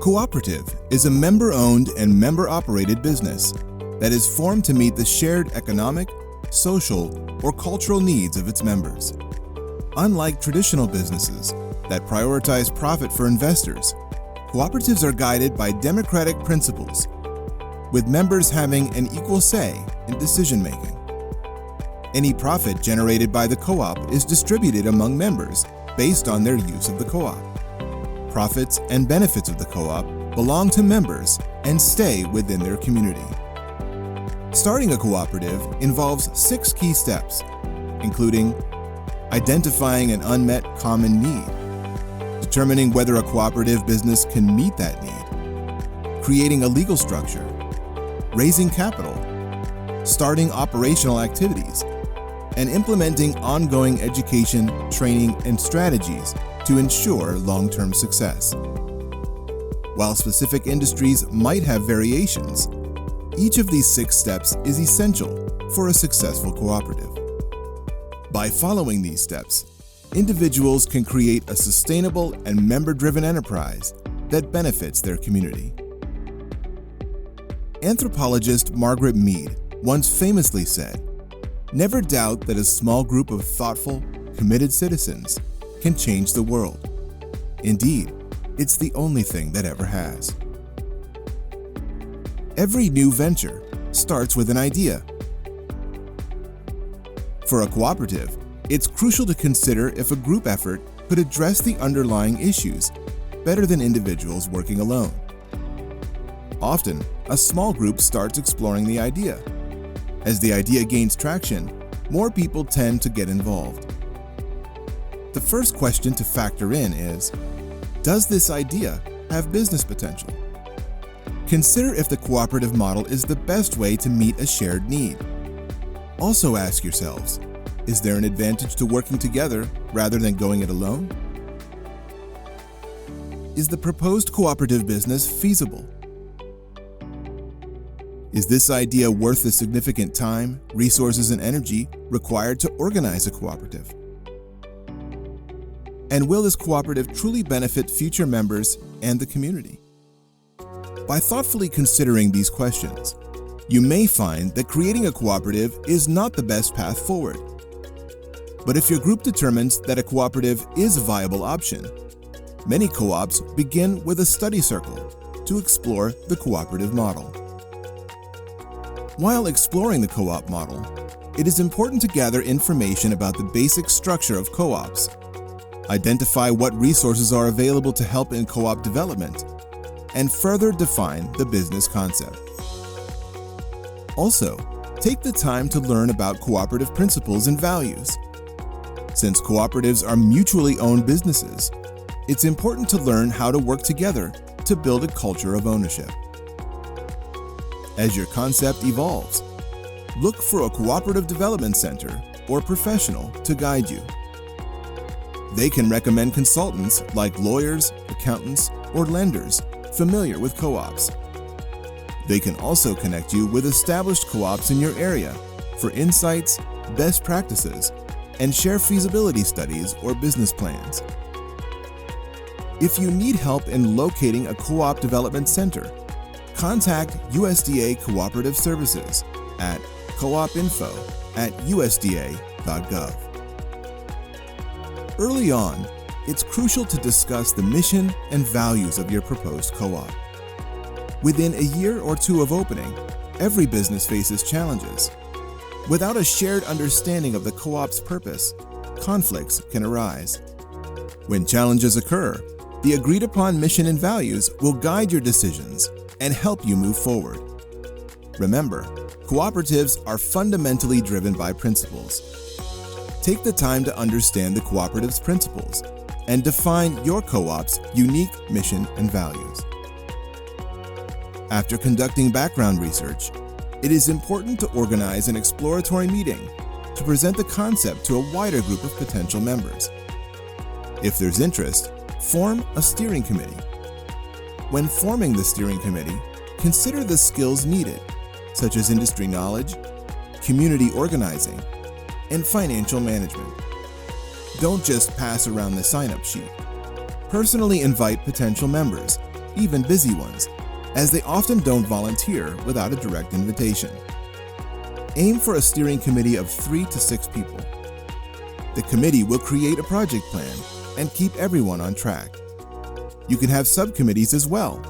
Cooperative is a member-owned and member-operated business that is formed to meet the shared economic, social, or cultural needs of its members. Unlike traditional businesses that prioritize profit for investors, cooperatives are guided by democratic principles, with members having an equal say in decision-making. Any profit generated by the co-op is distributed among members based on their use of the co-op. Profits and benefits of the co-op belong to members and stay within their community. Starting a cooperative involves 6 key steps, including identifying an unmet common need, determining whether a cooperative business can meet that need, creating a legal structure, raising capital, starting operational activities, and implementing ongoing education, training, and strategies to ensure long-term success. While specific industries might have variations, each of these 6 steps is essential for a successful cooperative. By following these steps, individuals can create a sustainable and member-driven enterprise that benefits their community. Anthropologist Margaret Mead once famously said, "Never doubt that a small group of thoughtful, committed citizens can change the world. Indeed, it's the only thing that ever has." Every new venture starts with an idea. For a cooperative, it's crucial to consider if a group effort could address the underlying issues better than individuals working alone. Often, a small group starts exploring the idea. As the idea gains traction, more people tend to get involved. The first question to factor in is, does this idea have business potential? Consider if the cooperative model is the best way to meet a shared need. Also ask yourselves, is there an advantage to working together rather than going it alone? Is the proposed cooperative business feasible? Is this idea worth the significant time, resources, and energy required to organize a cooperative? And will this cooperative truly benefit future members and the community? By thoughtfully considering these questions, you may find that creating a cooperative is not the best path forward. But if your group determines that a cooperative is a viable option, many co-ops begin with a study circle to explore the cooperative model. While exploring the co-op model, it is important to gather information about the basic structure of co-ops, identify what resources are available to help in co-op development, and further define the business concept. Also, take the time to learn about cooperative principles and values. Since cooperatives are mutually owned businesses, it's important to learn how to work together to build a culture of ownership. As your concept evolves, look for a cooperative development center or professional to guide you. They can recommend consultants like lawyers, accountants, or lenders familiar with co-ops. They can also connect you with established co-ops in your area for insights, best practices, and share feasibility studies or business plans. If you need help in locating a co-op development center, contact USDA Cooperative Services at coopinfo@usda.gov. Early on, it's crucial to discuss the mission and values of your proposed co-op. Within a year or 2 of opening, every business faces challenges. Without a shared understanding of the co-op's purpose, conflicts can arise. When challenges occur, the agreed-upon mission and values will guide your decisions and help you move forward. Remember, cooperatives are fundamentally driven by principles. Take the time to understand the cooperative's principles and define your co-op's unique mission and values. After conducting background research, it is important to organize an exploratory meeting to present the concept to a wider group of potential members. If there's interest, form a steering committee. When forming the steering committee, consider the skills needed, such as industry knowledge, community organizing, and financial management. Don't just pass around the sign-up sheet. Personally invite potential members even busy ones, as they often don't volunteer without a direct invitation. Aim for a steering committee of 3 to 6 people. The committee will create a project plan and keep everyone on track. You can have subcommittees as well,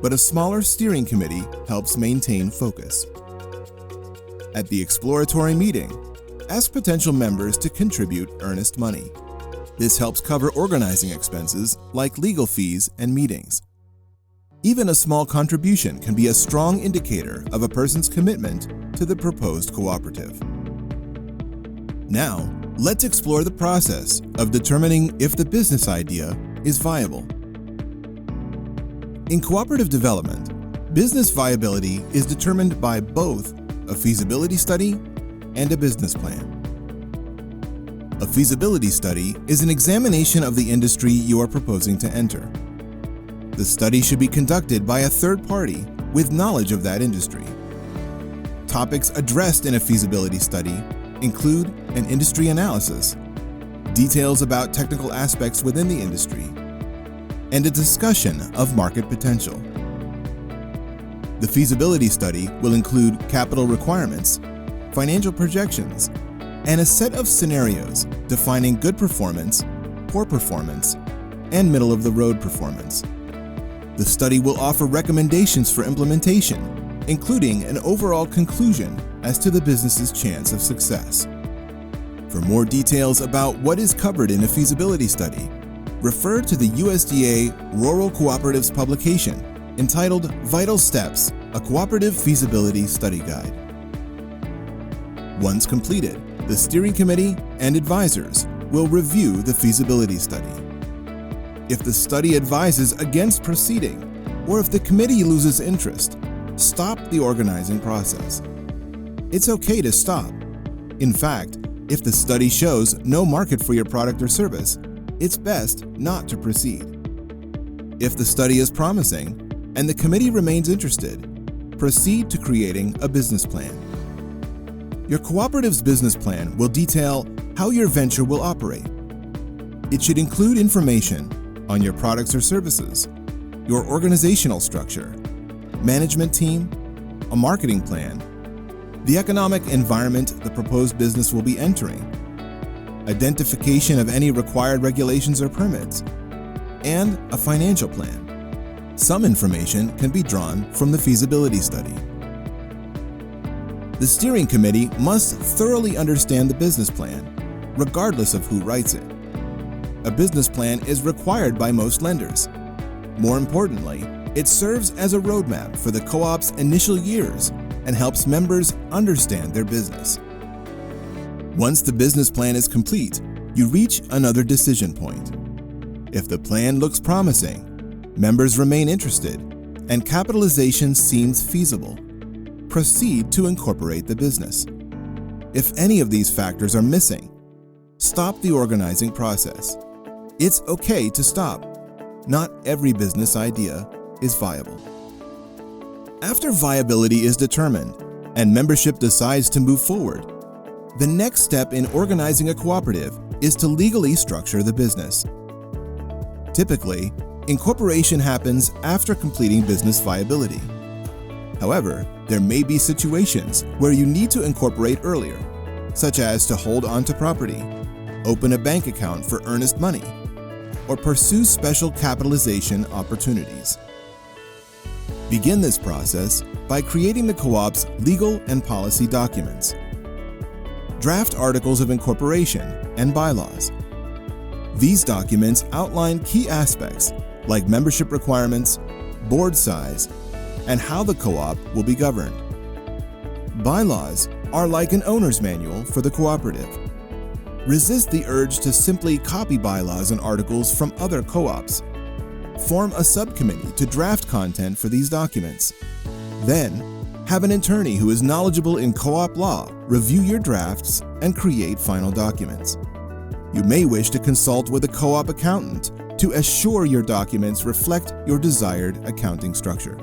but a smaller steering committee helps maintain focus. At the exploratory meeting, ask potential members to contribute earnest money. This helps cover organizing expenses like legal fees and meetings. Even a small contribution can be a strong indicator of a person's commitment to the proposed cooperative. Now, let's explore the process of determining if the business idea is viable. In cooperative development, business viability is determined by both a feasibility study and a business plan. A feasibility study is an examination of the industry you are proposing to enter. The study should be conducted by a third party with knowledge of that industry. Topics addressed in a feasibility study include an industry analysis, details about technical aspects within the industry, and a discussion of market potential. The feasibility study will include capital requirements, financial projections, and a set of scenarios defining good performance, poor performance, and middle-of-the-road performance. The study will offer recommendations for implementation, including an overall conclusion as to the business's chance of success. For more details about what is covered in a feasibility study, refer to the USDA Rural Cooperatives publication entitled Vital Steps, a Cooperative Feasibility Study Guide. Once completed, the steering committee and advisors will review the feasibility study. If the study advises against proceeding, or if the committee loses interest, stop the organizing process. It's okay to stop. In fact, if the study shows no market for your product or service, it's best not to proceed. If the study is promising and the committee remains interested, proceed to creating a business plan. Your cooperative's business plan will detail how your venture will operate. It should include information on your products or services, your organizational structure, management team, a marketing plan, the economic environment the proposed business will be entering, identification of any required regulations or permits, and a financial plan. Some information can be drawn from the feasibility study. The steering committee must thoroughly understand the business plan, regardless of who writes it. A business plan is required by most lenders. More importantly, it serves as a roadmap for the co-op's initial years and helps members understand their business. Once the business plan is complete, you reach another decision point. If the plan looks promising, members remain interested, and capitalization seems feasible, proceed to incorporate the business. If any of these factors are missing, stop the organizing process. It's okay to stop. Not every business idea is viable. After viability is determined and membership decides to move forward, the next step in organizing a cooperative is to legally structure the business. Typically, incorporation happens after completing business viability. However, there may be situations where you need to incorporate earlier, such as to hold onto property, open a bank account for earnest money, or pursue special capitalization opportunities. Begin this process by creating the co-op's legal and policy documents. Draft articles of incorporation and bylaws. These documents outline key aspects like membership requirements, board size, and how the co-op will be governed. Bylaws are like an owner's manual for the cooperative. Resist the urge to simply copy bylaws and articles from other co-ops. Form a subcommittee to draft content for these documents. Then, have an attorney who is knowledgeable in co-op law review your drafts and create final documents. You may wish to consult with a co-op accountant to assure your documents reflect your desired accounting structure.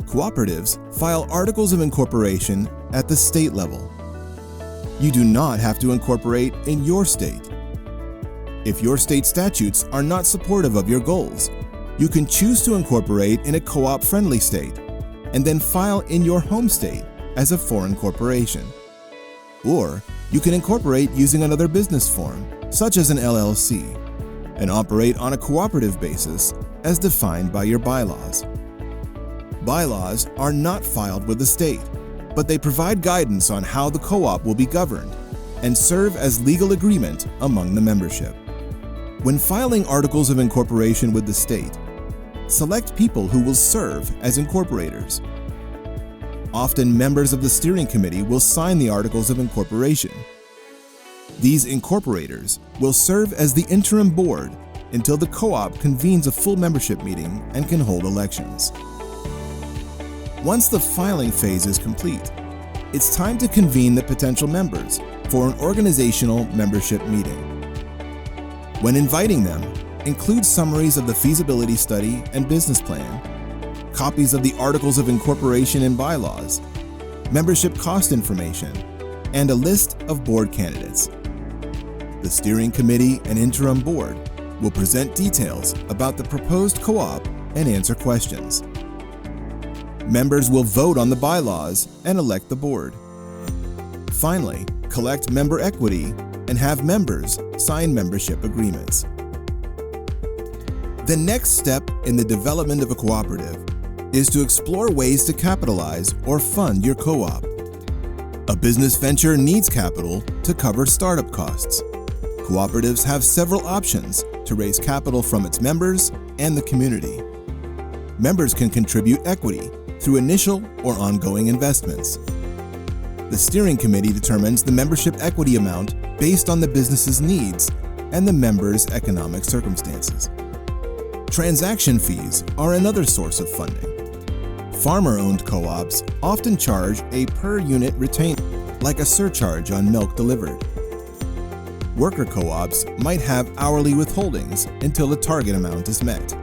Cooperatives file articles of incorporation at the state level. You do not have to incorporate in your state. If your state statutes are not supportive of your goals, You can choose to incorporate in a co-op friendly state and then file in your home state as a foreign corporation. Or you can incorporate using another business form, such as an LLC, and operate on a cooperative basis as defined by your bylaws. Bylaws are not filed with the state, but they provide guidance on how the co-op will be governed and serve as legal agreement among the membership. When filing articles of incorporation with the state, select people who will serve as incorporators. Often, members of the steering committee will sign the articles of incorporation. These incorporators will serve as the interim board until the co-op convenes a full membership meeting and can hold elections. Once the filing phase is complete, it's time to convene the potential members for an organizational membership meeting. When inviting them, include summaries of the feasibility study and business plan, copies of the articles of incorporation and bylaws, membership cost information, and a list of board candidates. The steering committee and interim board will present details about the proposed co-op and answer questions. Members will vote on the bylaws and elect the board. Finally, collect member equity and have members sign membership agreements. The next step in the development of a cooperative is to explore ways to capitalize or fund your co-op. A business venture needs capital to cover startup costs. Cooperatives have several options to raise capital from its members and the community. Members can contribute equity through initial or ongoing investments. The steering committee determines the membership equity amount based on the business's needs and the members' economic circumstances. Transaction fees are another source of funding. Farmer-owned co-ops often charge a per-unit retainer, like a surcharge on milk delivered. Worker co-ops might have hourly withholdings until the target amount is met.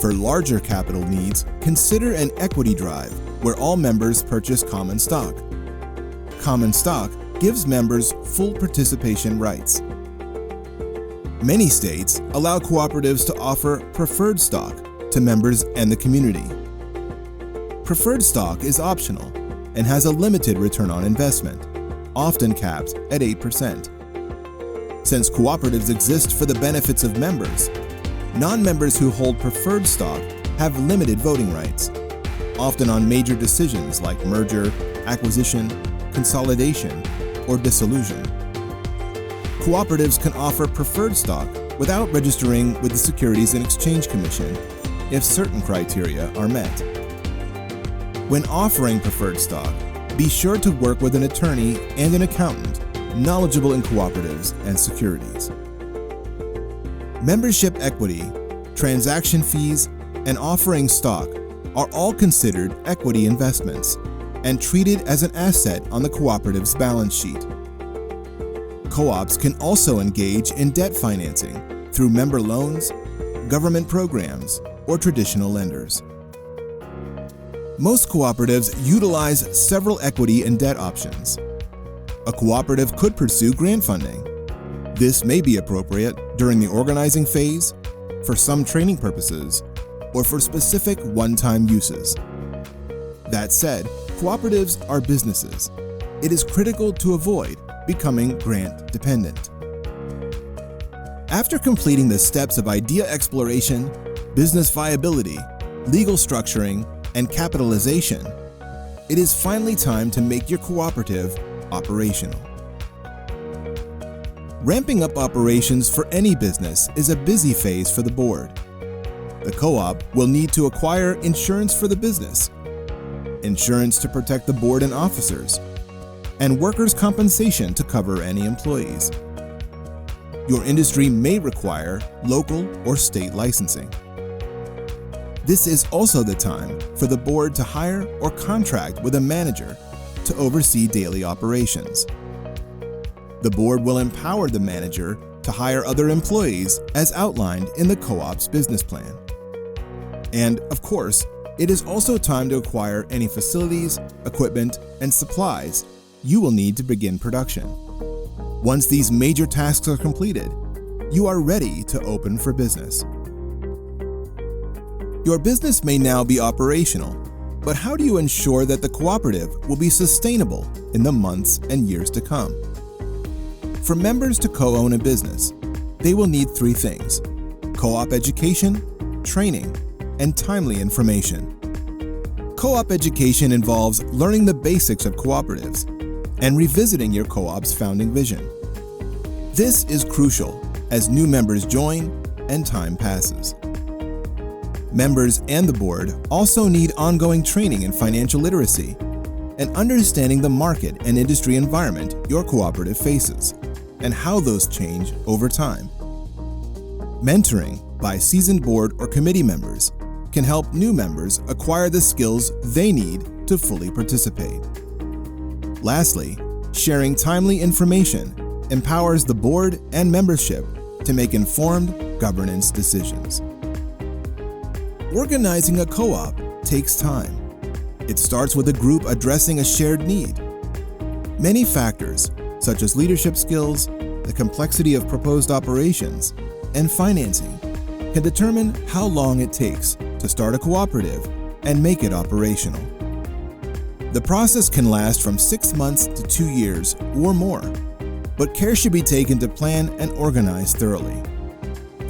For larger capital needs, consider an equity drive where all members purchase common stock. Common stock gives members full participation rights. Many states allow cooperatives to offer preferred stock to members and the community. Preferred stock is optional and has a limited return on investment, often capped at 8%. Since cooperatives exist for the benefits of members, non-members who hold preferred stock have limited voting rights, often on major decisions like merger, acquisition, consolidation, or dissolution. Cooperatives can offer preferred stock without registering with the Securities and Exchange Commission if certain criteria are met. When offering preferred stock, be sure to work with an attorney and an accountant knowledgeable in cooperatives and securities. Membership equity, transaction fees, and offering stock are all considered equity investments and treated as an asset on the cooperative's balance sheet. Co-ops can also engage in debt financing through member loans, government programs, or traditional lenders. Most cooperatives utilize several equity and debt options. A cooperative could pursue grant funding. This may be appropriate during the organizing phase, for some training purposes, or for specific one-time uses. That said, cooperatives are businesses. It is critical to avoid becoming grant dependent. After completing the steps of idea exploration, business viability, legal structuring, and capitalization, it is finally time to make your cooperative operational. Ramping up operations for any business is a busy phase for the board. The co-op will need to acquire insurance for the business, insurance to protect the board and officers, and workers' compensation to cover any employees. Your industry may require local or state licensing. This is also the time for the board to hire or contract with a manager to oversee daily operations. The board will empower the manager to hire other employees as outlined in the co-op's business plan. And, of course, it is also time to acquire any facilities, equipment, and supplies you will need to begin production. Once these major tasks are completed, you are ready to open for business. Your business may now be operational, but how do you ensure that the cooperative will be sustainable in the months and years to come? For members to co-own a business, they will need three things: co-op education, training, and timely information. Co-op education involves learning the basics of cooperatives and revisiting your co-op's founding vision. This is crucial as new members join and time passes. Members and the board also need ongoing training in financial literacy and understanding the market and industry environment your cooperative faces and how those change over time. Mentoring by seasoned board or committee members can help new members acquire the skills they need to fully participate. Lastly, sharing timely information empowers the board and membership to make informed governance decisions. Organizing a co-op takes time. It starts with a group addressing a shared need. Many factors, such as leadership skills, the complexity of proposed operations, and financing, can determine how long it takes to start a cooperative and make it operational. The process can last from 6 months to 2 years or more, but care should be taken to plan and organize thoroughly.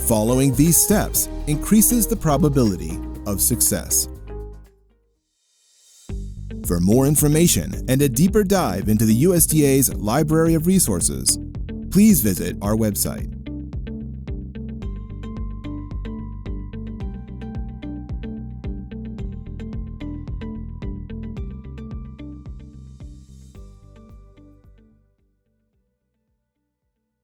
Following these steps increases the probability of success. For more information and a deeper dive into the USDA's Library of Resources, please visit our website.